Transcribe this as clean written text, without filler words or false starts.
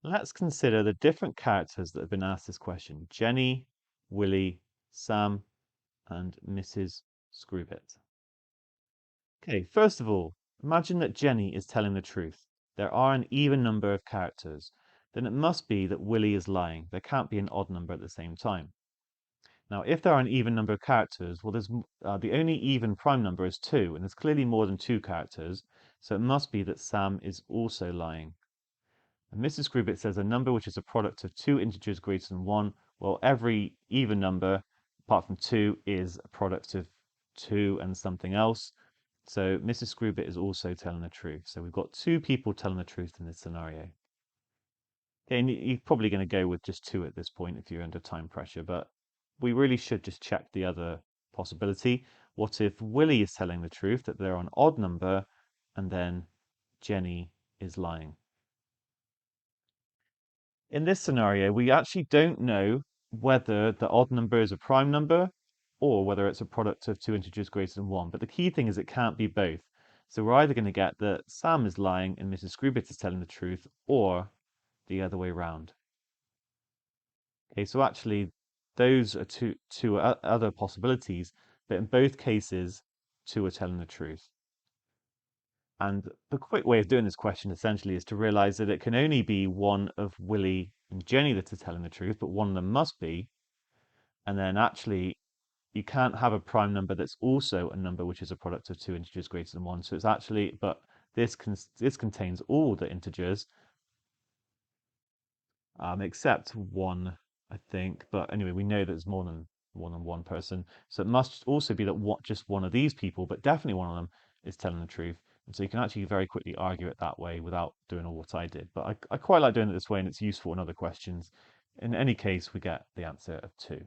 Let's consider the different characters that have been asked this question. Jenny, Willie, Sam, and Mrs. Screwbit. Okay, first of all, imagine that Jenny is telling the truth. There are an even number of characters. Then it must be that Willie is lying. There can't be an odd number at the same time. Now, if there are an even number of characters, well, the only even prime number is 2, and there's clearly more than 2 characters, so it must be that Sam is also lying. And Mrs. Screwbit says a number which is a product of 2 integers greater than 1. Well, every even number, apart from 2, is a product of 2 and something else. So Mrs. Screwbit is also telling the truth. So we've got 2 people telling the truth in this scenario. Okay, and you're probably going to go with just 2 at this point if you're under time pressure, but we really should just check the other possibility. What if Willie is telling the truth, that they're an odd number, and then Jenny is lying? In this scenario, we actually don't know whether the odd number is a prime number or whether it's a product of 2 integers greater than 1. But the key thing is it can't be both. So we're either going to get that Sam is lying and Mrs. Screwbit is telling the truth, or the other way round. Okay, so actually those are two other possibilities, but in both cases, 2 are telling the truth. And the quick way of doing this question essentially is to realize that it can only be one of Willie and Jenny that are telling the truth, but one of them must be. And then actually, you can't have a prime number that's also a number which is a product of 2 integers greater than 1. So it's actually, but this contains all the integers except 1, I think. But anyway, we know that there's more than one person. So it must also be that just one of these people, but definitely one of them, is telling the truth. And so you can actually very quickly argue it that way without doing all what I did. But I quite like doing it this way, and it's useful in other questions. In any case, we get the answer of 2.